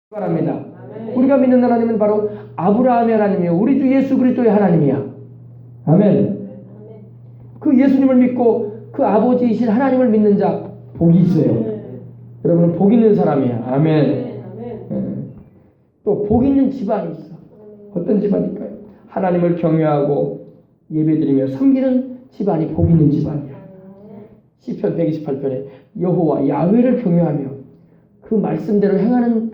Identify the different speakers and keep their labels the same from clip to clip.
Speaker 1: 바랍니다. 우리가 믿는 하나님은 바로 아브라함의 하나님이요 우리 주 예수 그리스도의 하나님이야. 아멘. 그 예수님을 믿고 그 아버지이신 하나님을 믿는 자 복이 있어요. 여러분은 복 있는 사람이야. 아멘. 또 복 있는 집안이 있어. 어떤 집안일까요? 하나님을 경외하고 예배드리며 섬기는 집안이 복 있는 집안이야. 시편 128편에 여호와 야훼를 경외하며 그 말씀대로 행하는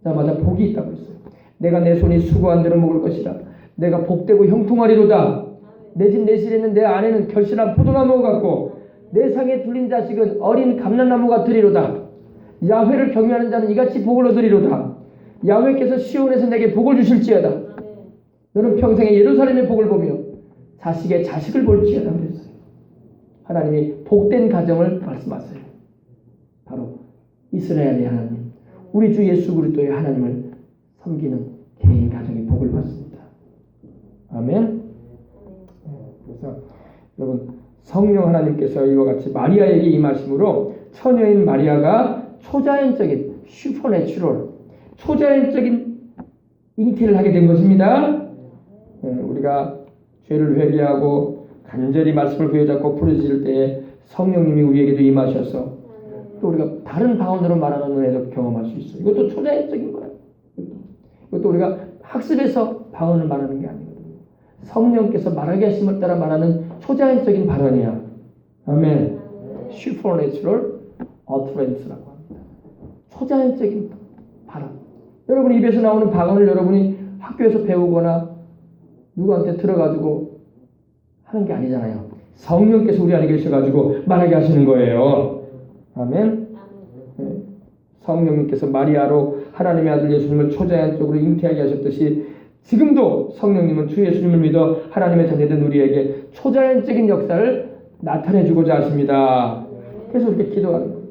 Speaker 1: 자마다 복이 있다고 했어요. 내가 내 손이 수고한 대로 먹을 것이라. 내가 복되고 형통하리로다. 내 집 내실에는 내 안에는 결실한 포도나무 같고 내 상에 둘린 자식은 어린 감람나무 같으리로다. 야훼를 경외하는 자는 이같이 복을 얻으리로다. 야훼께서 시온에서 내게 복을 주실지어다. 너는 평생에 예루살렘의 복을 보며 자식의 자식을 볼지어다 그랬어요. 하나님이 복된 가정을 말씀하세요. 바로 이스라엘의 하나님, 우리 주 예수 그리스도의 하나님을 섬기는 개인 가정의 복을 받습니다. 아멘. 그래서 여러분 성령 하나님께서 이와 같이 마리아에게 임하심으로 처녀인 마리아가 초자연적인 슈퍼내추럴 초자연적인 잉태를 하게 된 것입니다. 우리가 죄를 회개하고 간절히 말씀을 부여잡고 부르짖을 때에 성령님이 우리에게도 임하셔서 또 우리가 다른 방언으로 말하는 은혜도 경험할 수 있어요. 이것도 초자연적인 거예요. 이것도 우리가 학습해서 방언을 말하는 게 아니거든요. 성령께서 말하게 하심을 따라 말하는 초자연적인 발언이야. 아멘. Supernatural utterance라고 합니다. 초자연적인 발언. 여러분 입에서 나오는 방언을 여러분이 학교에서 배우거나 누구한테 들어가지고 하는 게 아니잖아요. 성령께서 우리 안에 계셔가지고 말하게 하시는 거예요. 아멘. 성령님께서 마리아로 하나님의 아들 예수님을 초자연적으로 잉태하게 하셨듯이 지금도 성령님은 주 예수님을 믿어 하나님의 자녀된 우리에게 초자연적인 역사를 나타내주고자 하십니다. 그래서 이렇게 기도하는 거예요.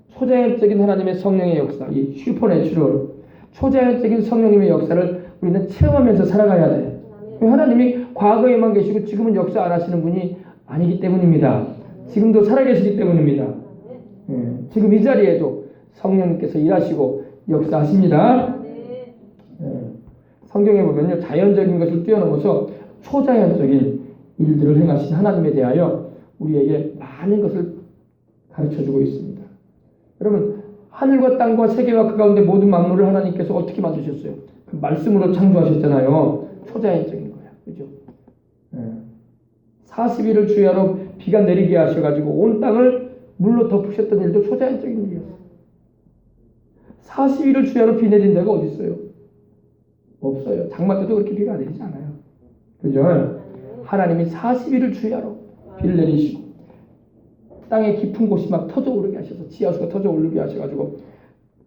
Speaker 1: 초자연적인 하나님의 성령의 역사, 이 슈퍼내추럴 초자연적인 성령님의 역사를 우리는 체험하면서 살아가야 돼. 하나님이 과거에만 계시고 지금은 역사 안 하시는 분이 아니기 때문입니다. 지금도 살아계시기 때문입니다. 지금 이 자리에도 성령님께서 일하시고 역사하십니다. 성경에 보면요, 자연적인 것을 뛰어넘어서 초자연적인 일들을 행하신 하나님에 대하여 우리에게 많은 것을 가르쳐주고 있습니다. 여러분, 하늘과 땅과 세계와 그 가운데 모든 만물을 하나님께서 어떻게 만드셨어요? 그 말씀으로 창조하셨잖아요. 초자연적인 거야. 그죠? 40일을 주야로 비가 내리게 하셔가지고 온 땅을 물로 덮으셨던 일도 초자연적인 일이었어요. 40일을 주야로 비 내린 데가 어디 있어요? 없어요. 장마 때도 그렇게 비가 내리지 않아요. 그죠? 하나님이 40일을 주야로 비를 내리시고 땅의 깊은 곳이 막 터져 오르게 하셔서 지하수가 터져 오르게 하셔가지고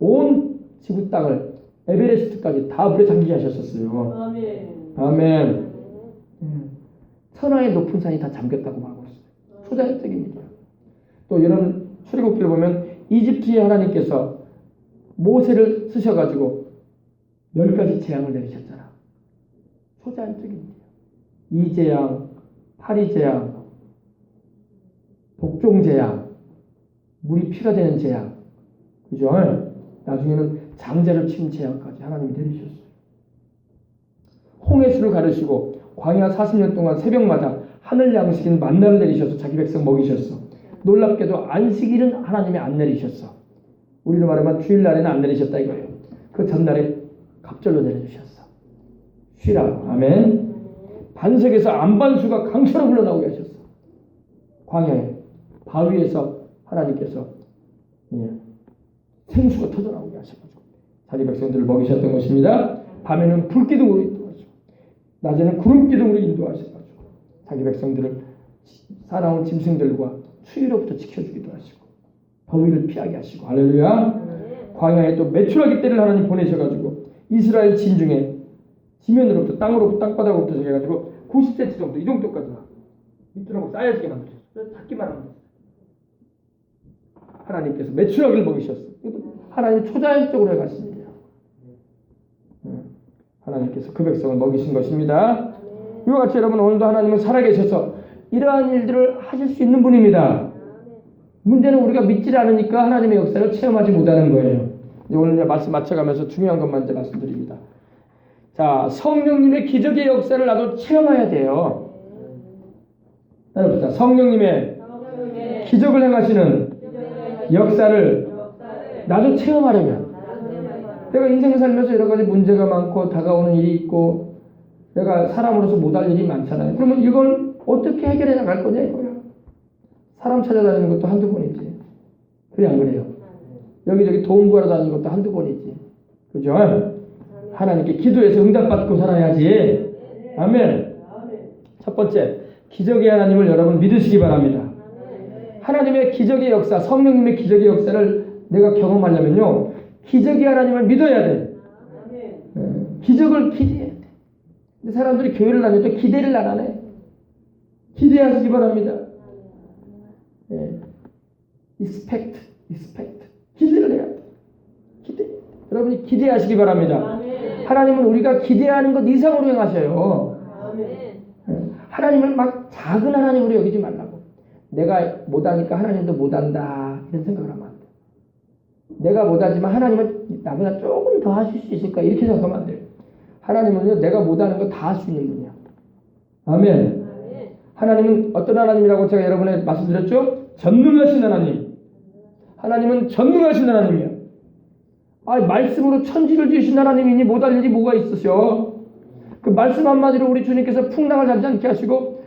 Speaker 1: 온 지구 땅을 에베레스트까지 다 물에 잠기게 하셨었어요. 아멘. 아멘. 천하의 높은 산이 다 잠겼다고 말하고 있어요. 초자연적인 일이야. 또 여러분 출애굽기를 보면 이집트의 하나님께서 모세를 쓰셔가지고 10가지 재앙을 내리셨잖아. 초자연적인 일이야. 이재앙, 파리재앙, 독종재앙, 물이 피가 되는 재앙, 그죠? 나중에는 장자를 치는 재앙까지 하나님이 내리셨어요. 홍해수를 가르시고 광야 40년 동안 새벽마다 하늘 양식인 만나를 내리셔서 자기 백성 먹이셨어. 놀랍게도 안식일은 하나님이 안 내리셨어. 우리로 말하면 주일날에는 안 내리셨다 이거예요. 그 전날에 갑절로 내려주셨어. 쉬라고. 아멘. 반석에서 안반수가 강처럼 흘러나오게 하셨어. 광야에 바위에서 하나님께서 생수가 터져나오게 하셔가지고 자기 백성들을 먹이셨던 것입니다. 밤에는 불기둥으로 인도하시고 낮에는 구름기둥으로 인도하셔가지고 자기 백성들을 사나운 짐승들과 추위로부터 지켜주기도 하시고 더위를 피하게 하시고 할렐루야. 광야에 또 메추라기 떼를 하나님 보내셔가지고 이스라엘 진중에 지면으로부터 땅바닥으로부터 해가지고 90cm 정도 이 정도까지 밑으로 쌓여지게 만드셨어요. 닿기만 하면 하나님께서 메추라기를 먹이셨어요. 하나님 초자연적으로 해가신 일이에요. 하나님께서 그 백성을 먹이신 것입니다. 이와 같이 여러분 오늘도 하나님은 살아계셔서 이러한 일들을 하실 수 있는 분입니다. 문제는 우리가 믿지 않으니까 하나님의 역사를 체험하지 못하는 거예요. 오늘 이제 말씀 맞춰가면서 중요한 것만 이제 말씀드립니다. 자, 성령님의 기적의 역사를 나도 체험해야 돼요. 따라합시다. 성령님의 기적을 행하시는 역사를 나도 체험하려면, 내가 인생 살면서 여러 가지 문제가 많고 다가오는 일이 있고 내가 사람으로서 못할 일이 많잖아요. 그러면 이걸 어떻게 해결해 나갈 거냐 이거야. 사람 찾아다니는 것도 한두 번이지. 그래 안 그래요? 여기저기 도움 구하러 다니는 것도 한두 번이지. 그죠? 하나님께 기도해서 응답받고 살아야지. 아멘. 첫 번째, 기적의 하나님을 여러분 믿으시기 바랍니다. 하나님의 기적의 역사, 성령님의 기적의 역사를 내가 경험하려면요, 기적의 하나님을 믿어야 돼. 기적을 기대해야 돼. 근데 사람들이 교회를 다녀도 기대를 안 하네. 기대하시기 바랍니다. expect. 기대를 해야 돼. 기대. 여러분이 기대하시기 바랍니다. 하나님은 우리가 기대하는 것 이상으로 행하셔요. 하나님을 막 작은 하나님으로 여기지 말라고. 내가 못하니까 하나님도 못한다 이런 생각을 하면 안 돼. 내가 못하지만 하나님은 나보다 조금 더 하실 수 있을까 이렇게 생각하면 안 돼요. 하나님은요, 내가 못하는 거 다 할 수 있는 분이야. 아멘. 하나님은 어떤 하나님이라고 제가 여러분에 말씀드렸죠? 전능하신 하나님. 하나님은 전능하신 하나님이야. 말씀으로 천지를 지으신 하나님이니 못할 일이 뭐가 있으셔. 그 말씀 한마디로 우리 주님께서 풍랑을 잔잔케 하시고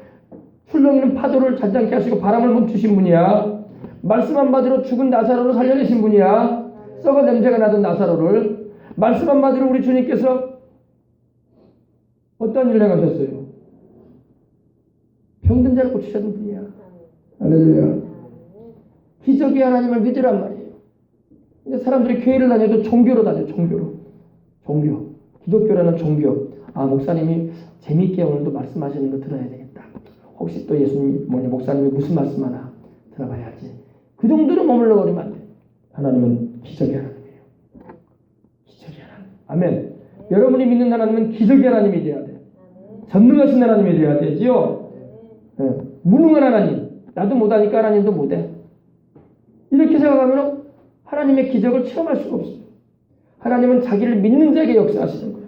Speaker 1: 출렁이는 파도를 잔잔케 하시고 바람을 멈추신 분이야. 말씀 한마디로 죽은 나사로를 살려내신 분이야. 썩어 냄새가 나던 나사로를. 말씀 한마디로 우리 주님께서 어떤 일을 행하셨어요? 병든 자를 고치셨던 분이야. 할렐루야. 기적의 하나님을 믿으란 말이에요. 근데 사람들이 교회를 다녀도 종교로 다녀. 종교. 기독교라는 종교. 목사님이 재미있게 오늘도 말씀하시는 거 들어야 되겠다. 혹시 또 예수님 목사님이 무슨 말씀하나 들어봐야지. 그 정도로 머물러 버리면 안 돼. 하나님은 기적의 하나님이에요. 기적의 하나님. 아멘. 여러분이 믿는 하나님은 기적의 하나님이 되어야 돼. 전능하신 하나님이 되어야 되지요. 무능한 하나님. 나도 못하니까 하나님도 못해. 이렇게 생각하면 하나님의 기적을 체험할 수가 없어요. 하나님은 자기를 믿는 자에게 역사하시는 거예요.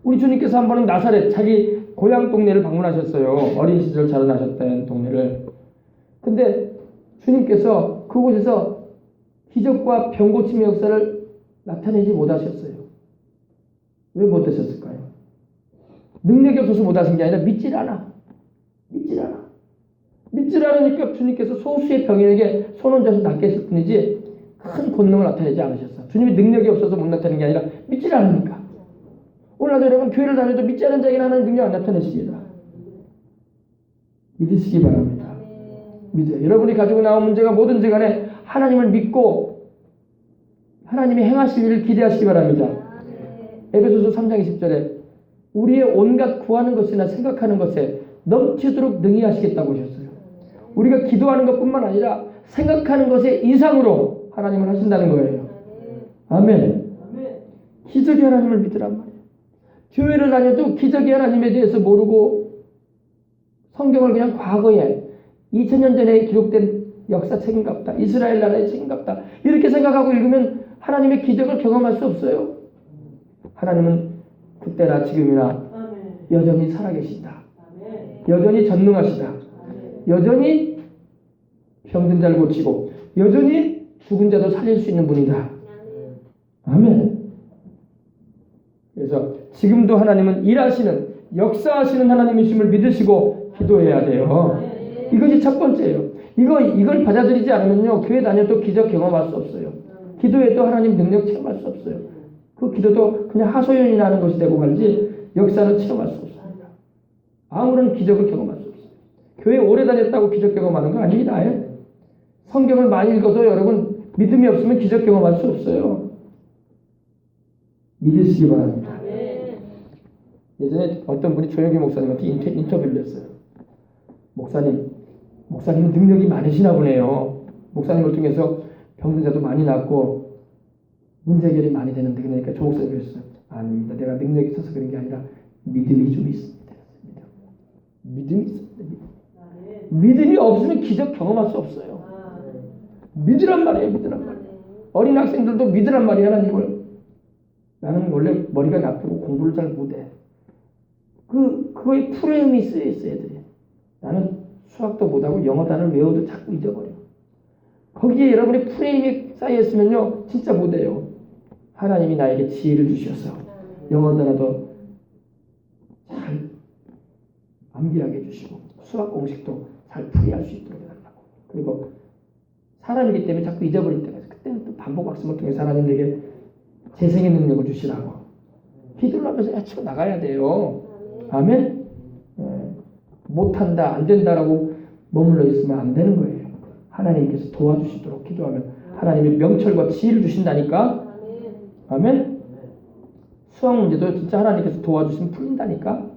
Speaker 1: 우리 주님께서 한 번은 나사렛, 자기 고향 동네를 방문하셨어요. 어린 시절 자라나셨던 동네를. 근데 주님께서 그곳에서 기적과 병고침의 역사를 나타내지 못하셨어요. 왜 못하셨을까요? 능력이 없어서 못하신 게 아니라 믿질 않아. 믿질 않으니까 주님께서 소수의 병인에게 손 얹어서 낫게 했을 뿐이지 큰 권능을 나타내지 않으셨어. 주님이 능력이 없어서 못 나타내는 게 아니라 믿질 않으니까. 오늘도 여러분 교회를 다녀도 믿지 않은 자에게는 하나님 능력 안 나타내십니다. 믿으시기 바랍니다. 믿어요. 여러분이 가지고 나온 문제가 뭐든지 간에 하나님을 믿고 하나님이 행하실 일을 기대하시기 바랍니다. 에베소서 3장 20절에 우리의 온갖 구하는 것이나 생각하는 것에 넘치도록 능히 하시겠다고 하셨어요. 우리가 기도하는 것뿐만 아니라 생각하는 것에 이상으로 하나님을 하신다는 거예요. 아멘. 기적의 하나님을 믿으란 말이에요. 교회를 다녀도 기적의 하나님에 대해서 모르고 성경을 그냥 과거에 2000년 전에 기록된 역사책인갑다. 이스라엘 나라의 책인갑다. 이렇게 생각하고 읽으면 하나님의 기적을 경험할 수 없어요. 하나님은 그때나 지금이나 여전히 살아계시다. 여전히 전능하시다. 여전히 병든 자를 고치고 여전히 죽은 자도 살릴 수 있는 분이다. 아멘. 그래서 지금도 하나님은 일하시는 역사하시는 하나님이심을 믿으시고 기도해야 돼요. 이것이 첫 번째예요. 이걸 받아들이지 않으면요, 교회 다녀도 기적 경험할 수 없어요. 기도해도 하나님 능력 체험할 수 없어요. 그 기도도 그냥 하소연이 나는 것이 되고 말지 역사는 체험할 수 없습니다. 아무런 기적을 경험할 수 없어요. 교회 오래 다녔다고 기적 경험하는 거 아닙니다. 성경을 많이 읽어서 여러분 믿음이 없으면 기적 경험할 수 없어요. 믿으시기 바랍니다. 예전에 어떤 분이 조영기 목사님한테 인터뷰를 했어요. 목사님은 능력이 많으시나 보네요. 목사님을 통해서 병든 자도 많이 낫고 문제 해결이 많이 되는데, 그러니까 조 목사님이 그랬어요. 아닙니다. 내가 능력이 있어서 그런 게 아니라 믿음이 좀 있습니다. 믿음이 있습니다. 믿음이 없으면 기적 경험할 수 없어요. 믿으란 말이에요. 어린 학생들도 믿으란 말이야, 하나님을. 나는 원래 머리가 나쁘고 공부를 잘 못해. 그거에 프레임이 쓰여있어, 애들이. 나는 수학도 못하고 영어 단어를 외워도 자꾸 잊어버려. 거기에 여러분의 프레임이 쌓여있으면요, 진짜 못해요. 하나님이 나에게 지혜를 주셔서 영어 단어도 잘 암기하게 해주시고 수학 공식도 잘 풀이할 수 있도록 해달라고. 그리고 사람이기 때문에 자꾸 잊어버릴 때가 있어요. 그때는 또 반복 학습을 통해 하나님 내게 재생의 능력을 주시라고 기도를 하면서 헤치고 나가야 돼요. 아멘. 못한다, 안 된다라고 머물러 있으면 안 되는 거예요. 하나님께서 도와주시도록 기도하면 하나님의 명철과 지혜를 주신다니까. 아멘. 수학 문제도 진짜 하나님께서 도와주시면 풀린다니까.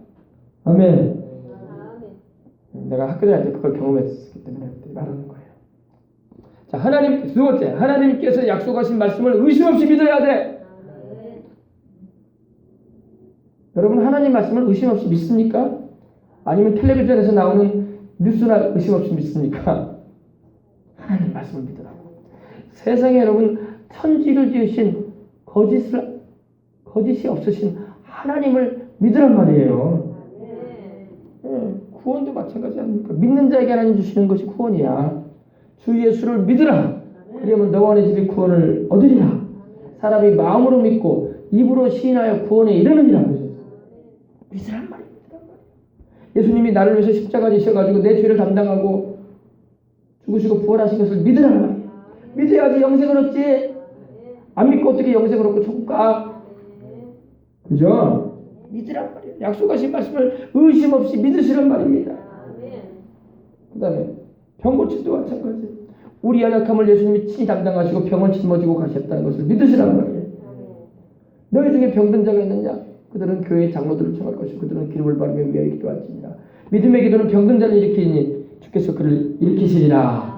Speaker 1: 아멘. 내가 학교 다닐 때 그걸 경험했기 때문에 말하는 거예요. 자, 하나님, 두 번째, 하나님께서 약속하신 말씀을 의심 없이 믿어야 돼. 여러분, 하나님 말씀을 의심 없이 믿습니까? 아니면 텔레비전에서 나오는 뉴스나 의심 없이 믿습니까? 하나님 말씀을 믿으라고. 세상에 여러분, 천지를 지으신 거짓이 없으신 하나님을 믿으란 말이에요. 구원도 마찬가지 아닙니까? 믿는 자에게 하나님 주시는 것이 구원이야. 주 예수를 믿으라. 그러면 너와 내 집이 구원을 얻으리라. 사람이 마음으로 믿고 입으로 시인하여 구원에 이르느니라. 믿으란 말이야. 예수님이 나를 위해서 십자가 지셔가지고 내 죄를 담당하고 죽으시고 부활하신 것을 믿으란 말이야. 믿어야지 영생을 얻지. 안 믿고 어떻게 영생을 얻고 천국 가? 그죠? 믿으란 말이에요. 약속하신 말씀을 의심 없이 믿으시란 말입니다. 그 다음에 병 고침도 마찬가지. 우리 연약함을 예수님이 친히 담당하시고 병을 짊어지고 가셨다는 것을 믿으시란 말이에요. 너희 중에 병든 자가 있느냐? 그들은 교회의 장로들을 청할 것이고 그들은 기름을 바르며 위하여 기도할지니라. 믿음의 기도는 병든 자를 일으키니 주께서 그를 일으키시리라.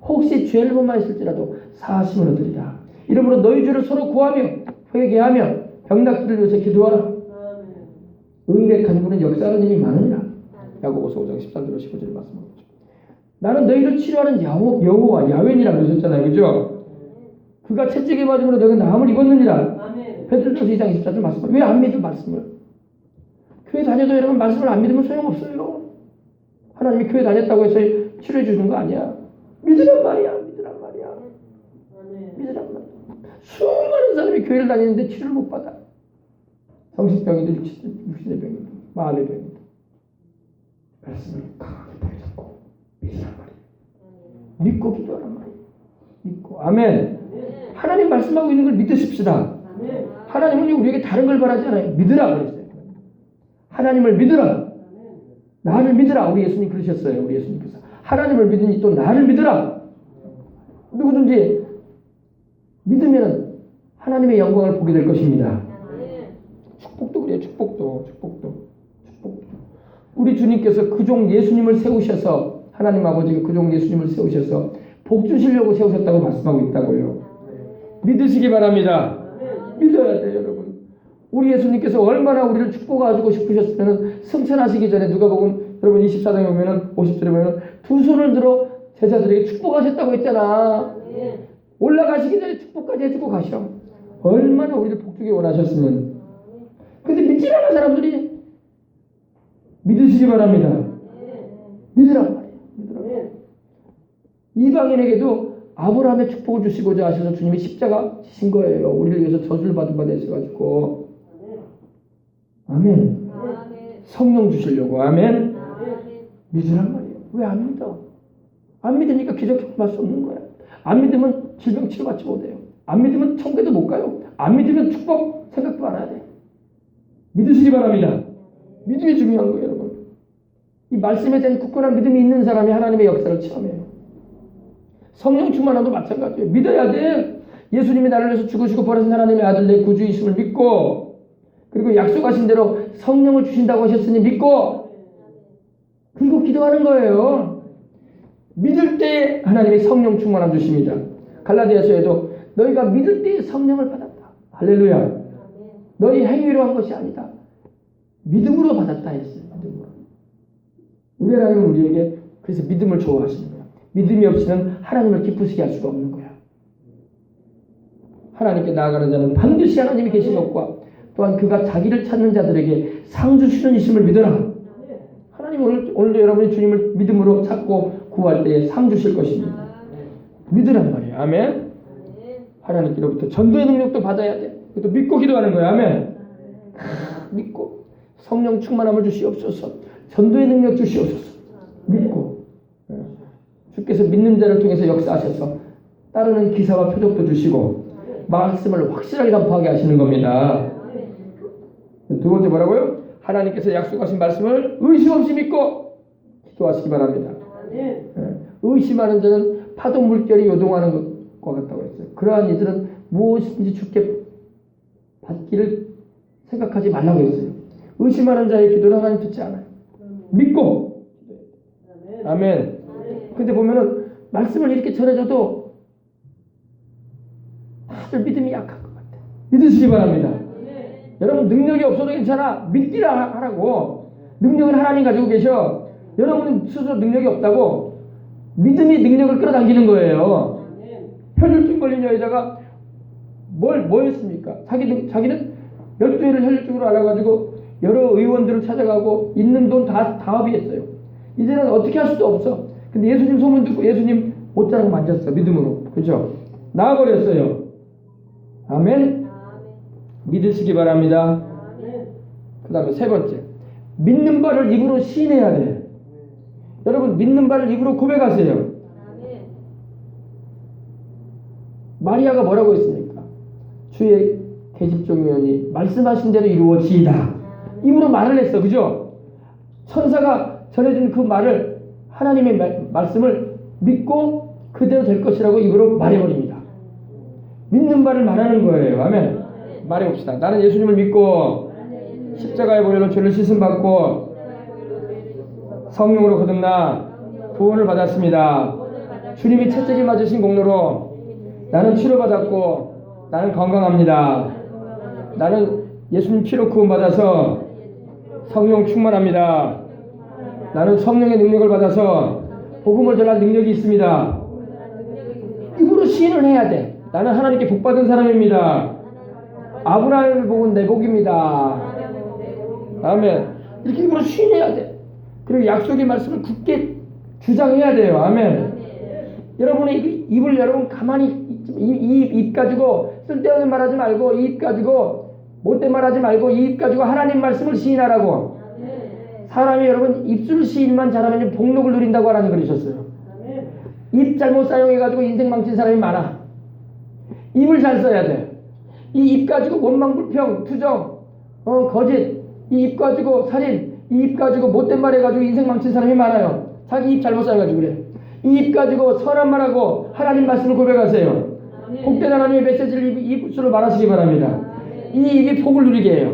Speaker 1: 혹시 죄를 범하였을지라도 사하심을 얻으리라. 이러므로 너희 죄를 서로 구하며 회개하며 병났들을 위해서 기도하라. 의인의 간구는 역사하는 힘이 많으니라. 야고보서 5장 13절 15절 말씀하고 나는 너희를 치료하는 여호와 야훼니라 그러셨잖아요. 그죠? 그가 채찍에 맞음으로 너희가 나음을 입었느니라. 베드로전서 2장 24절 말씀. 왜 안 믿을 말씀을? 교회 다녀도 여러분 말씀을 안 믿으면 소용없어요. 하나님이 교회 다녔다고 해서 치료해 주는 거 아니야. 믿으란 말이야. 믿으란 말이야. 믿으란 말이야. 수많은 사람이 교회를 다니는데 치료를 못 받아. 정신병이든 육신의 병이든 마음의 병이든 말씀을 강하게 붙잡고 믿으란 말이야. 믿고 기도하란 말이야. 믿고. 아멘. 하나님 말씀하고 있는 걸 믿으십시다. 하나님은 우리에게 다른 걸 바라지 않아요. 믿으라 그랬어요. 하나님을 믿으라. 나를 믿으라. 우리 예수님 그러셨어요. 우리 예수님께서. 하나님을 믿으니 또 나를 믿으라. 누구든지 믿으면 하나님의 영광을 보게 될 것입니다. 축복도 그래요. 축복도. 우리 주님께서 그 종 예수님을 세우셔서 하나님 아버지가 그 종 예수님을 세우셔서 복 주시려고 세우셨다고 말씀하고 있다고요. 믿으시기 바랍니다. 믿어야 돼요, 여러분. 우리 예수님께서 얼마나 우리를 축복하시고 싶으셨으면 승천하시기 전에 누가복음 여러분 24장에 보면은 50절에 보면은 두 손을 들어 제자들에게 축복하셨다고 했잖아. 올라가시기 전에 축복까지 해주고 가셔. 얼마나 우리를 복주기 원하셨으면. 근데 믿지 않는 사람들이 믿으시기 바랍니다. 믿으란 말이에요. 믿으란. 이방인에게도 아브라함의 축복을 주시고자 하셔서 주님이 십자가 지신 거예요. 우리를 위해서 저주를 받은 바 되셔가지고. 아멘. 성령 주시려고. 아멘. 믿으란 말이에요. 왜 안 믿어? 안 믿으니까 기적 경험할 수 없는 거야. 안 믿으면 질병 치료받지 못해요. 안 믿으면 천국에도 못 가요. 안 믿으면 축복 생각도 안 해야 돼. 믿으시기 바랍니다. 믿음이 중요한 거예요, 여러분. 이 말씀에 대한 굳건한 믿음이 있는 사람이 하나님의 역사를 체험해요. 성령 충만함도 마찬가지예요. 믿어야 돼. 예수님이 나를 위해서 죽으시고 버리신 하나님의 아들 내 구주이심을 믿고 그리고 약속하신 대로 성령을 주신다고 하셨으니 믿고 그리고 기도하는 거예요. 믿을 때 하나님이 성령 충만함 주십니다. 갈라디아서에도 너희가 믿을 때 성령을 받았다. 할렐루야. 너희 행위로 한 것이 아니다. 믿음으로 받았다 했어요. 믿음으로. 우리 하나님은 우리에게 그래서 믿음을 좋아하시는 거야. 믿음이 없이는 하나님을 기쁘시게 할 수가 없는 거야. 하나님께 나아가는 자는 반드시 하나님이 계신 것과 또한 그가 자기를 찾는 자들에게 상 주시는 이심을 믿어라. 하나님 오늘도 여러분이 주님을 믿음으로 찾고 구할 때에 상 주실 것입니다. 믿으란 말이에요. 아멘. 하나님께로부터 전도의 능력도 받아야 돼. 그것도 믿고 기도하는 거예요. 아멘. 믿고 성령 충만함을 주시옵소서. 전도의 능력 주시옵소서. 믿고 주께서 믿는 자를 통해서 역사하셔서 따르는 기사와 표적도 주시고 말씀을 확실하게 선포하게 하시는 겁니다. 두 번째 뭐라고요? 하나님께서 약속하신 말씀을 의심 없이 믿고 기도하시기 바랍니다. 의심하는 자는 파도 물결이 요동하는 것과 같다고 했어요. 그러한 이들은 무엇인지 주께 받기를 생각하지 말라고 했어요. 의심하는 자의 기도는 하나님 듣지 않아요. 믿고. 아멘. 근데 보면은 말씀을 이렇게 전해줘도 다들 믿음이 약한 것 같아요. 믿으시기 바랍니다. 여러분 능력이 없어도 괜찮아. 믿기라 하라고. 능력은 하나님 가지고 계셔. 여러분은 스스로 능력이 없다고 믿음이 능력을 끌어당기는 거예요. 혈류증 걸린 여자가 뭐 했습니까? 자기는 12회를 혈류증으로 알아가지고 여러 의원들을 찾아가고 있는 돈 다 합의했어요. 이제는 어떻게 할 수도 없어. 근데 예수님 소문 듣고 예수님 옷자락 만졌어. 믿음으로. 그렇죠? 나아버렸어요. 아멘. 믿으시기 바랍니다. 그 다음에 세 번째, 믿는 바를 입으로 시인해야 돼. 여러분 믿는 바를 입으로 고백하세요. 마리아가 뭐라고 했습니까? 주의 계집종이오니 말씀하신 대로 이루어지이다. 입으로 말을 했어. 그죠? 천사가 전해준 그 말을 하나님의 말씀을 믿고 그대로 될 것이라고 입으로 말해버립니다. 믿는 바를 말하는 거예요. 아멘. 말해봅시다. 나는 예수님을 믿고 십자가의 보혈로 죄를 씻음받고 성령으로 거듭나 구원을 받았습니다. 주님이 채찍을 맞으신 공로로 나는 치료받았고 나는 건강합니다. 나는 예수님 피로 구원받아서 성령 충만합니다. 나는 성령의 능력을 받아서 복음을 전할 능력이 있습니다. 입으로 시인을 해야 돼. 나는 하나님께 복받은 사람입니다. 아브라함의 복은 내 복입니다. 아멘. 이렇게 입으로 시인해야 돼. 그리고 약속의 말씀을 굳게 주장해야 돼요. 아멘. 여러분의 입을 여러분 가만히 이 입 가지고 쓸데없는 말하지 말고 이 입 가지고 못된 말하지 말고 이 입 가지고 하나님 말씀을 시인하라고. 사람이 여러분 입술 시인만 잘하면 복록을 누린다고 하나님 그러셨어요. 입 잘못 사용해가지고 인생 망친 사람이 많아. 입을 잘 써야 돼. 이 입 가지고 원망, 불평, 투정, 거짓, 이 입 가지고 살인, 이 입 가지고 못된 말 해가지고 인생 망친 사람이 많아요. 자기 입 잘못 사용해가지고 그래. 이 입 가지고 선한 말하고 하나님 말씀을 고백하세요. 복된 하나님의 메시지를 입술로 말하시기 바랍니다. 이 입이 복을 누리게 해요.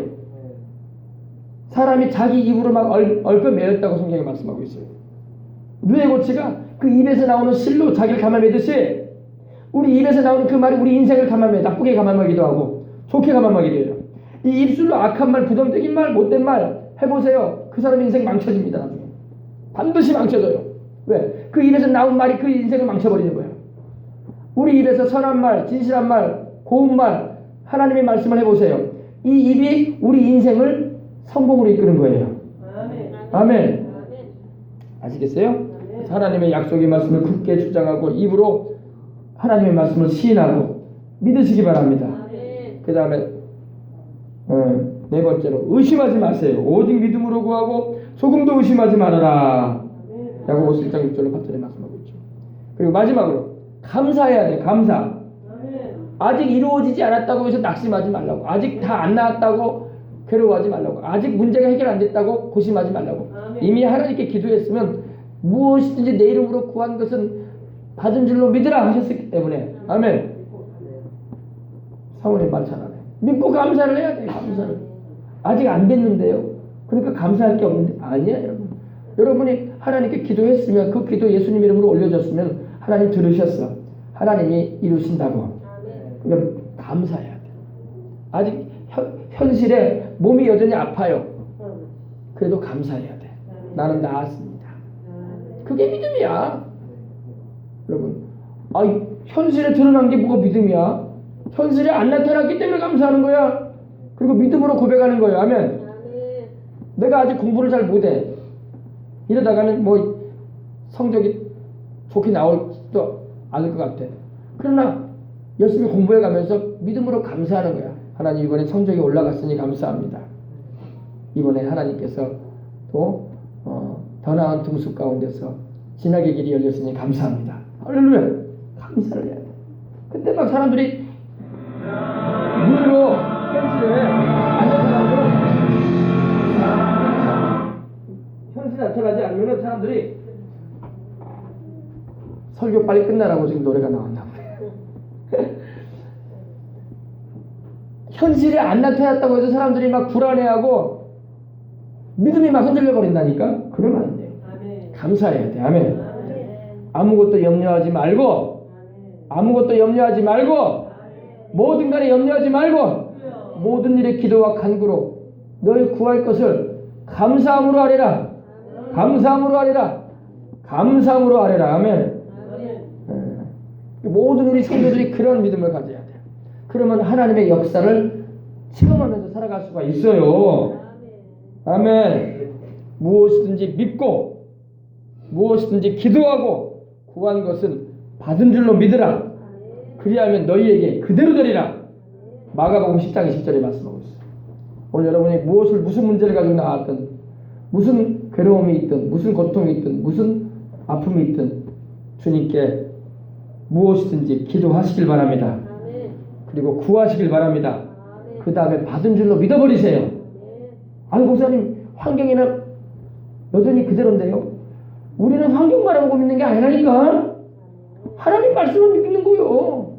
Speaker 1: 사람이 자기 입으로 막 얼핏 매였다고 성경에 말씀하고 있어요. 누에고치가 그 입에서 나오는 실로 자기를 감아매듯이 우리 입에서 나오는 그 말이 우리 인생을 감아매, 나쁘게 감아매기도 하고 좋게 감아매기도 해요. 이 입술로 악한 말, 부정적인 말, 못된 말 해보세요. 그 사람 인생 망쳐집니다. 나중에 반드시 망쳐져요. 왜? 그 입에서 나온 말이 그 인생을 망쳐버리는 거예요. 우리 입에서 선한 말, 진실한 말, 고운 말, 하나님의 말씀을 해보세요. 이 입이 우리 인생을 성공으로 이끄는 거예요. 아멘. 아시겠어요? 하나님의 약속의 말씀을 굳게 주장하고 입으로 하나님의 말씀을 시인하고 믿으시기 바랍니다. 그 다음에 네 번째로 의심하지 마세요. 오직 믿음으로 구하고 조금도 의심하지 말아라. 야고보서 1장 6절로 8절에 말씀하고 있죠. 그리고 마지막으로 감사해야 돼. 감사. 아직 이루어지지 않았다고 해서 낙심하지 말라고. 아직 다 안 나왔다고 괴로워하지 말라고. 아직 문제가 해결 안 됐다고 고심하지 말라고. 이미 하나님께 기도했으면 무엇이든지 내 이름으로 구한 것은 받은 줄로 믿으라 하셨기 때문에. 아멘. 사모님 말 잘하네. 믿고 감사를 해야 돼. 감사를. 아직 안 됐는데요. 그러니까 감사할 게 없는데 아니야 여러분. 여러분이 하나님께 기도했으면 그 기도 예수님 이름으로 올려줬으면 하나님 들으셨어. 하나님이 이루신다고. 그러니까 감사해야 돼. 아직 현실에 몸이 여전히 아파요. 그래도 감사해야 돼. 나는 나았습니다. 그게 믿음이야. 여러분, 현실에 드러난 게 뭐가 믿음이야? 현실이 안 나타났기 때문에 감사하는 거야. 그리고 믿음으로 고백하는 거예요. 아멘. 내가 아직 공부를 잘 못해. 이러다가는 뭐 성적이 좋게 나올지도 않을 것 같아. 그러나 열심히 공부해 가면서 믿음으로 감사하는 거야. 하나님 이번에 성적이 올라갔으니 감사합니다. 이번에 하나님께서 또 더 나은 등수 가운데서 진학의 길이 열렸으니 감사합니다. 할렐루야. 감사를 해야 돼. 그때 막 사람들이 눈으로 현실에 현실에 나타나지 않으면 사람들이 설교 빨리 끝나라고 지금 노래가 나왔나 보네. 현실에 안 나타났다고 해서 사람들이 막 불안해하고 믿음이 막 흔들려 버린다니까. 그러면 안 돼요. 감사해야 돼. 아멘. 아무것도 염려하지 말고, 아무것도 염려하지 말고, 모든 간에 염려하지 말고, 모든 일에 기도와 간구로 너희 구할 것을 감사함으로 하리라. 감사함으로 하리라. 감사함으로 하리라. 아멘. 모든 우리 성도들이 그런 믿음을 가져야 돼요. 그러면 하나님의 역사를 체험하면서 살아갈 수가 있어요. 아멘. 무엇이든지 믿고 무엇이든지 기도하고 구한 것은 받은 줄로 믿으라. 그리하면 너희에게 그대로 되리라. 마가복음 10장 20절에 말씀하고 있어요. 오늘 여러분이 무슨 문제를 가지고 나왔든, 무슨 괴로움이 있든, 무슨 고통이 있든, 무슨 아픔이 있든 주님께 무엇이든지 기도하시길 바랍니다. 그리고 구하시길 바랍니다. 그 다음에 받은 줄로 믿어버리세요. 아니 목사님, 환경에는 여전히 그대로인데요. 우리는 환경 바라보고 믿는 게 아니라니까. 하나님 말씀을 믿는 거요.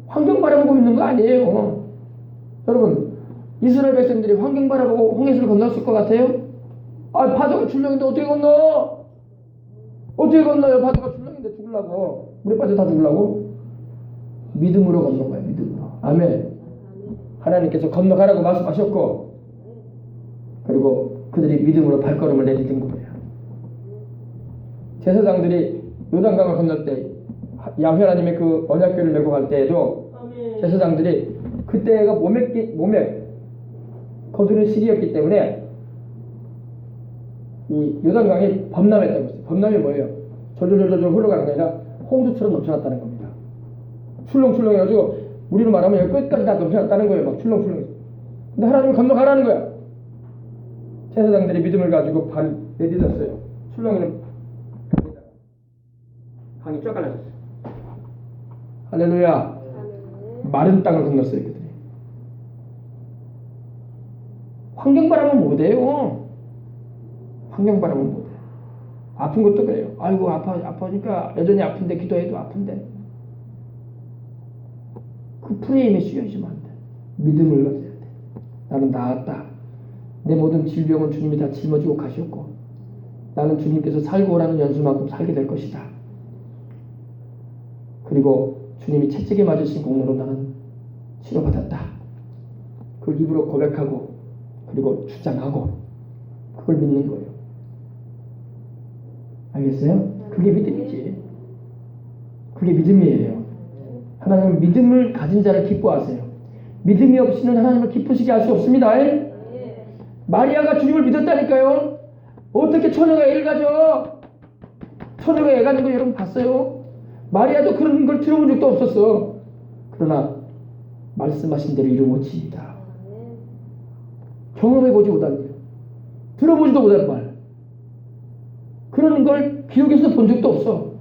Speaker 1: 환경 바라보고 믿는 거 아니에요. 여러분, 이스라엘 백성들이 환경 바라보고 홍해수를 건넜을 것 같아요? 아, 파도가 출렁인데 어떻게 건너? 어떻게 건너요? 파도가 출렁인데 죽으려고. 물에 빠져 다 죽으려고? 믿음으로 건넌 거예요. 믿음으로. 아멘. 하나님께서 건너가라고 말씀하셨고, 그리고 그들이 믿음으로 발걸음을 내딛은 거예요. 제사장들이 요단강을 건널 때, 야훼 하나님의 그 언약궤를 메고 갈 때에도 제사장들이 그때가 모맥 거두는 시기였기 때문에 이 요단강이 범람했다고 했어요. 범람이 뭐예요? 졸졸졸졸 흘러가는 게 아니라 홍수처럼 넘쳐났다는 겁니다. 출렁출렁해가지고 우리로 말하면 여기 끝까지 다 넘쳐났다는 거예요. 막 출렁출렁. 근데 하나님이 건너가라는 거야. 제사장들이 믿음을 가지고 발을 내딛었어요. 출렁이는 강이 쫙 갈라졌어요. 할렐루야. 마른 땅을 건넜어요. 그들이. 환경 바라면 못해요. 환경 바라면 못해. 아픈 것도 그래요. 아이고 아파니까 여전히 아픈데 기도해도 아픈데. 그 프레임에 씌워지면 안 돼. 믿음을 가져야 돼. 나는 나았다. 내 모든 질병은 주님이 다 짊어지고 가셨고 나는 주님께서 살고 오라는 연수만큼 살게 될 것이다. 그리고 주님이 채찍에 맞으신 공로로 나는 치료받았다. 그걸 입으로 고백하고 그리고 주장하고 그걸 믿는 거예요. 알겠어요? 그게 믿음이지. 그게 믿음이에요. 하나님은 믿음을 가진 자를 기뻐하세요. 믿음이 없이는 하나님을 기쁘시게 할 수 없습니다. 마리아가 주님을 믿었다니까요. 어떻게 처녀가 애를 가져? 처녀가 애 가는 거 여러분 봤어요? 마리아도 그런 걸 들어본 적도 없었어. 그러나 말씀하신 대로 이루어집니다. 경험해보지 못한 일, 들어보지도 못한 말, 그런 걸 기록에서 본 적도 없어.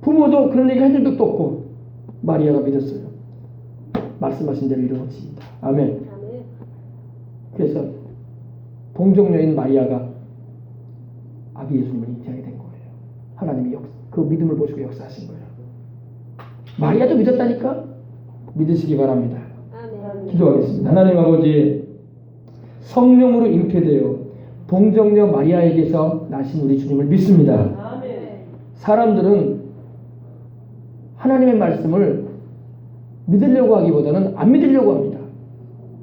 Speaker 1: 부모도 그런 얘기 해준 적도 없고 마리아가 믿었어요. 말씀하신 대로 이루어집니다. 아멘. 그래서 동정녀인 마리아가 아기 예수님을 잉태하게 된 거예요. 하나님이 그 믿음을 보시고 역사하신 거예요. 마리아도 믿었다니까? 믿으시기 바랍니다. 기도하겠습니다. 하나님 아버지, 성령으로 잉태되어 동정녀 마리아에게서 나신 우리 주님을 믿습니다. 사람들은 하나님의 말씀을 믿으려고 하기보다는 안 믿으려고 합니다.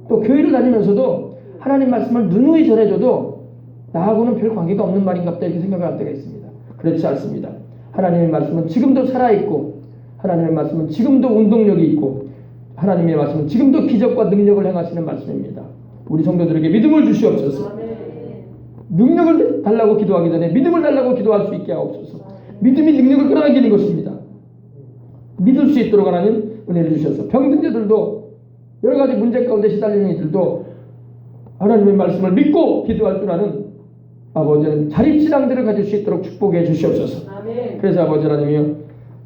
Speaker 1: 또 교회를 다니면서도 하나님 말씀을 누누이 전해줘도 나하고는 별 관계가 없는 말인가 보다 이렇게 생각할 때가 있습니다. 그렇지 않습니다. 하나님의 말씀은 지금도 살아있고 하나님의 말씀은 지금도 운동력이 있고 하나님의 말씀은 지금도 기적과 능력을 행하시는 말씀입니다. 우리 성도들에게 믿음을 주시옵소서. 능력을 달라고 기도하기 전에 믿음을 달라고 기도할 수 있게 하옵소서. 믿음이 능력을 끌어당기는 것입니다. 믿을 수 있도록 하나님 은혜를 주셔서 병든 자들도 여러 가지 문제 가운데 시달리는 이들도 하나님의 말씀을 믿고 기도할 줄 아는 아버지는 자립신앙들을 가질 수 있도록 축복해 주시옵소서. 그래서 아버지 하나님이요,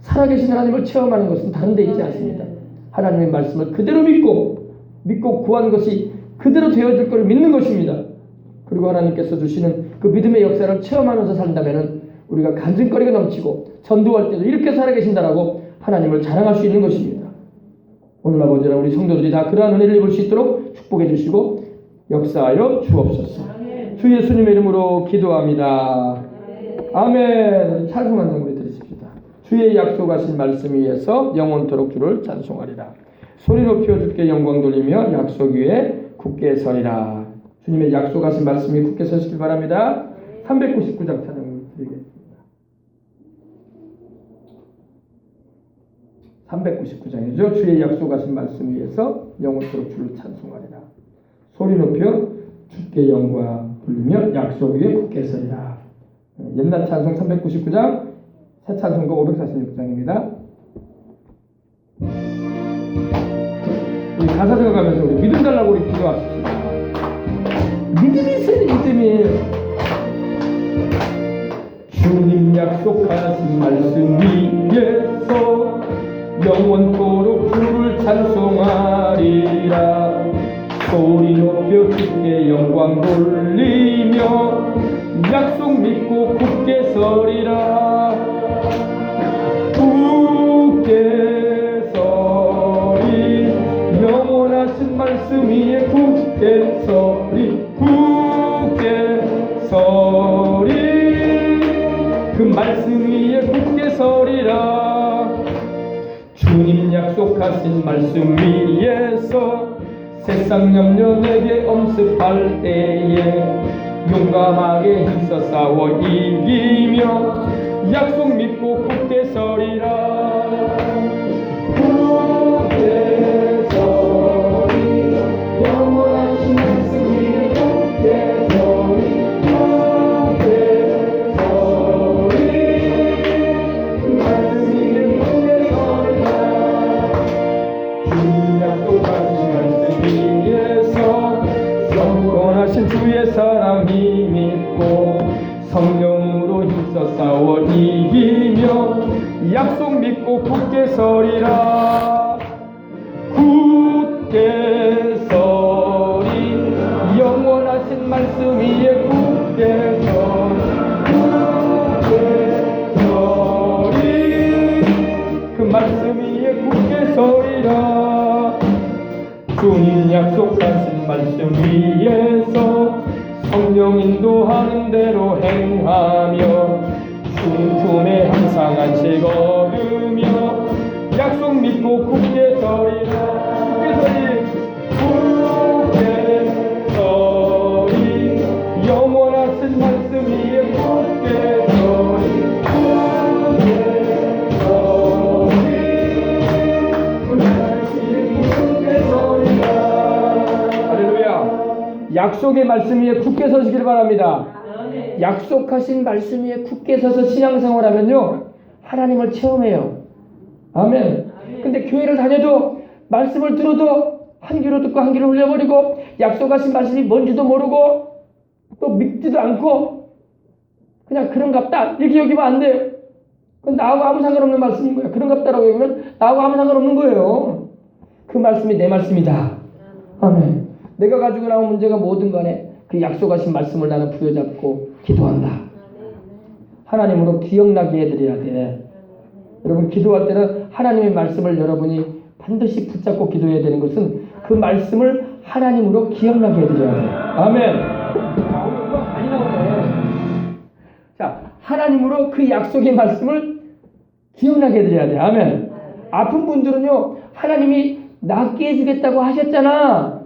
Speaker 1: 살아계신 하나님을 체험하는 것은 다른 데 있지 않습니다. 하나님의 말씀을 그대로 믿고 구한 것이 그대로 되어질 것을 믿는 것입니다. 그리고 하나님께서 주시는 그 믿음의 역사를 체험하면서 산다면 우리가 간증거리가 넘치고 전도할 때도 이렇게 살아계신다라고 하나님을 자랑할 수 있는 것입니다. 오늘 아버지나 우리 성도들이 다 그러한 은혜를 입을 수 있도록 축복해 주시고 역사하여 주옵소서. 주 예수님의 이름으로 기도합니다. 아멘. 찬송한 장 드리십시다. 주의 약속하신 말씀 위에서 영원토록 주를 찬송하리라. 소리 높여 주께 영광 돌리며 약속 위에 굳게 서리라. 주님의 약속하신 말씀이 굳게 서시길 바랍니다. 399장 찬양 드리겠습니다. 399장이죠. 주의 약속하신 말씀 위에서 영원토록 주를 찬송하리라. 소리 높여 주께 영광 돌리며 약속 위에 굳게 서리라. 옛날 찬송 399장, 새 찬송가 546장입니다. 우리 가사 생각하면서 우리 믿음 달라고 우리 기도합시다. 믿음이 있어야 돼. 믿음이. 주님 약속하신 말씀 위에서 영원토록 주를 찬송하리라. 소리 높여 주께 영광 돌리며 약속 믿고 굳게 서리라. 굳게 서리. 영원하신 말씀 위에 굳게 서리. 굳게 서리. 그 말씀 위에 굳게 서리라. 주님 약속하신 말씀 위에서 세상 염려 내게 엄습할 때에 용감하게 힘써 싸워 이기며 약속 믿고 굳게 서리라. 굳게 서리. 영원하신 말씀 위에 굳게 서리. 굳게 서리. 그 말씀 위에 굳게 서리라. 주님 약속하신 말씀 위에서 영원하신 주의 사랑 믿고 성령으로 힘써 싸워 이기며 약속 믿고 굳게 서리라. 굳게 서리. 영원하신 말씀 위에 굳게 서리. 굳게 서리. 그 말씀 위에 굳게 서리라. 주님 약속하신 말씀 위에서 성령 인도하는 대로 행하며 춤춤에 항상 안식 얻으며 약속 믿고 굳게 서리라. 굳게 서리. 영원하신 말씀 위에 굳게 서리. 굳게 서리. 굳게 서리라. 할렐루야. 약속의 말씀 위에 굳게 서시길 바랍니다. 약속하신 말씀 위에 굳게 서서 신앙생활하면요 하나님을 체험해요. 아멘. 근데 교회를 다녀도 말씀을 들어도 한 귀로 듣고 한 귀로 흘려버리고 약속하신 말씀이 뭔지도 모르고 또 믿지도 않고 그냥 그런갑다 이렇게 여기면 안 돼요. 그건 나하고 아무 상관없는 말씀인 거예요. 그런갑다라고 여기면 나하고 아무 상관없는 거예요. 그 말씀이 내 말씀이다. 아멘. 내가 가지고 나온 문제가 뭐든 간에 그 약속하신 말씀을 나는 부여잡고 기도한다. 하나님으로 기억나게 해드려야 돼. 여러분 기도할 때는 하나님의 말씀을 여러분이 반드시 붙잡고 기도해야 되는 것은 그 말씀을 하나님으로 기억나게 해드려야 돼. 아멘. 많이 나오네. 자, 하나님으로 그 약속의 말씀을 기억나게 해드려야 돼. 아멘. 아픈 분들은요 하나님이 낫게 해주겠다고 하셨잖아.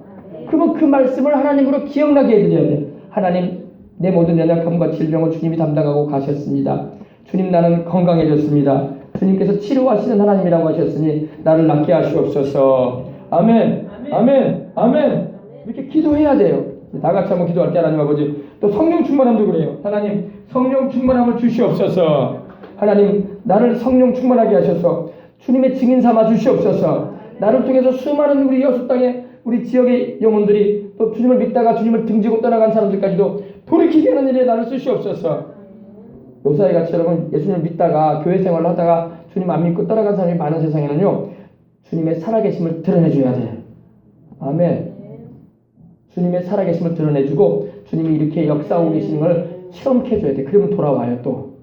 Speaker 1: 그러면 그 말씀을 하나님으로 기억나게 해드려야 돼. 하나님, 내 모든 연약함과 질병을 주님이 담당하고 가셨습니다. 주님, 나는 건강해졌습니다. 주님께서 치료하시는 하나님이라고 하셨으니 나를 낫게 하시옵소서. 아멘. 아멘. 아멘. 이렇게 기도해야 돼요. 다 같이 한번 기도할 때 하나님 아버지, 또 성령 충만함도 그래요. 하나님 성령 충만함을 주시옵소서. 하나님 나를 성령 충만하게 하셔서 주님의 증인 삼아 주시옵소서. 나를 통해서 수많은 우리 여수 땅에 우리 지역의 영혼들이 또 주님을 믿다가 주님을 등지고 떠나간 사람들까지도 돌이키게 하는 일에 나를 쓰시옵소서. 요사이 같이 여러분 예수님을 믿다가 교회 생활을 하다가 주님 안 믿고 떠나간 사람이 많은 세상에는요, 주님의 살아계심을 드러내줘야 돼요. 아멘. 주님의 살아계심을 드러내주고 주님이 이렇게 역사하고 계시는 걸 체험케 해줘야 돼. 그러면 돌아와요 또.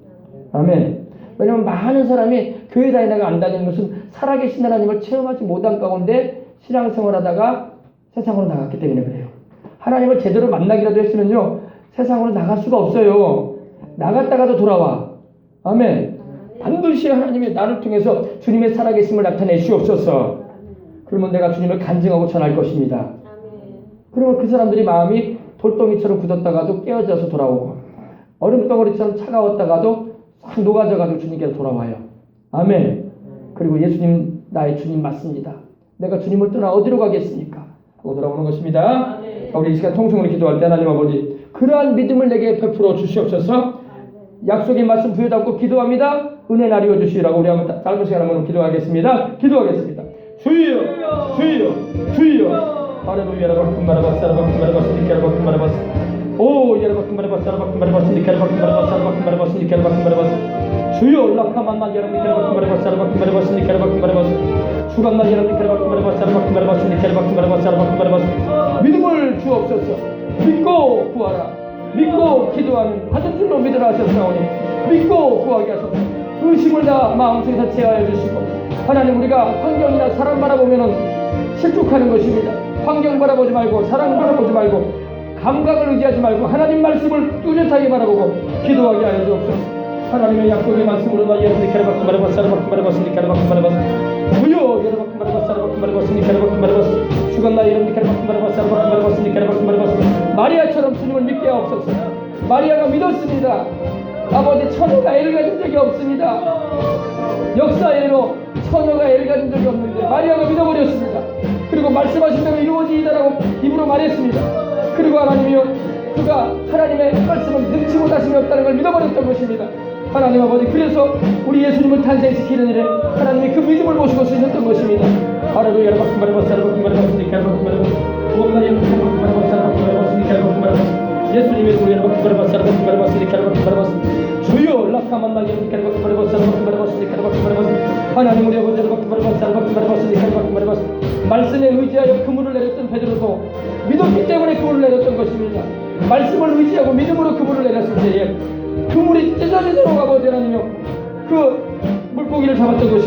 Speaker 1: 아멘. 왜냐면 많은 사람이 교회 다니다가 안 다니는 것은 살아계신 하나님을 체험하지 못한 가운데 신앙생활하다가 세상으로 나갔기 때문에 그래요. 하나님을 제대로 만나기라도 했으면요, 세상으로 나갈 수가 없어요. 나갔다가도 돌아와. 아멘. 반드시 하나님이 나를 통해서 주님의 살아계심을 나타내시옵소서. 그러면 내가 주님을 간증하고 전할 것입니다. 그러면 그 사람들이 마음이 돌덩이처럼 굳었다가도 깨어져서 돌아오고, 얼음덩어리처럼 차가웠다가도 확 녹아져가지고 주님께로 돌아와요. 아멘. 그리고 예수님 나의 주님 맞습니다. 내가 주님을 떠나 어디로 가겠습니까? 하고 돌아오는 것입니다. 우리 이 시간 통성으로 기도할 때 하나님 아버지, 그러한 믿음을 내게 베풀어 주시옵소서. 약속의 말씀 부여잡고 기도합니다. 은혜 나리워 주시라고 우리 한번 짧은 시간 한번 기도하겠습니다. 기도하겠습니다. 주여, 주여, 주여. 할렐루야. 라바쿤바라바스 라바쿤바라바스 니케라바쿤바라바스 오 예라바쿤바라바스 라바쿤바라바스 니케라바쿤바라바스 라바쿤바라바스 니케라바쿤바라바스 주여 라카만나 예라 니케라바쿤바라바스 라바쿤바라바스 니케라바쿤바라바스 주간나 예라 니케라바쿤바라바스 라바쿤바라바스 니케라바쿤바라바스 라바쿤바라바스 믿음을 주옵소서. 믿고 구하라. 믿고 기도하는 받은 줄로 믿으라 하셨사오니 믿고 구하게 하소서. 의심을 다 마음속에서 제하여 주시고, 하나님 우리가 환경이나 사람 바라보면은 실족하는 것입니다. 환경 바라보지 말고 사랑 바라보지 말고 감각을 의지하지 말고 하나님 말씀을 뚜렷하게 바라보고 기도하게 하여 주옵소서. 하나님의 약속의 말씀으로 나 여러분이 캐라바쿤 바라바스 라바쿤 캐라바쿤 바라바스 주여 여러분 바라바스 라바쿤 캐라바쿤 바라바스 주간나 여러분이 캐라바쿤 바라바스 라바쿤 캐라바쿤 바라바스 마리아처럼 주님을 믿게 하옵소서. 마리아가 믿었습니다. 아버지 처녀가 애를 가진 적이 없습니다. 역사에로 처녀가 애를 가진 적이 없는데 마리아가 믿어버렸습니다. 그리고 말씀하신 대로 이루어지이다라고 입으로 말했습니다. 그리고 하나님이요, 그가 하나님의 말씀을 능치 못하심이 없다는 걸 믿어버렸던 것입니다. 하나님 아버지, 그래서 우리 예수님을 탄생시키는 일에 하나님이 그 믿음을 모시고 쓰셨던 것입니다. 할렐루야. 예수님의 우리 주여 라카만나 하나님 우리 아버지 말씀에 의지하여 그물을 내렸던 베드로도 믿었기 때문에 그물을 내렸던 것입니다. 말씀을 의지하고 믿음으로 그물을 내렸을 때에 그물이 찢어지도록 아버지 하나님이요, 그 물고기를 잡았던 것입니다.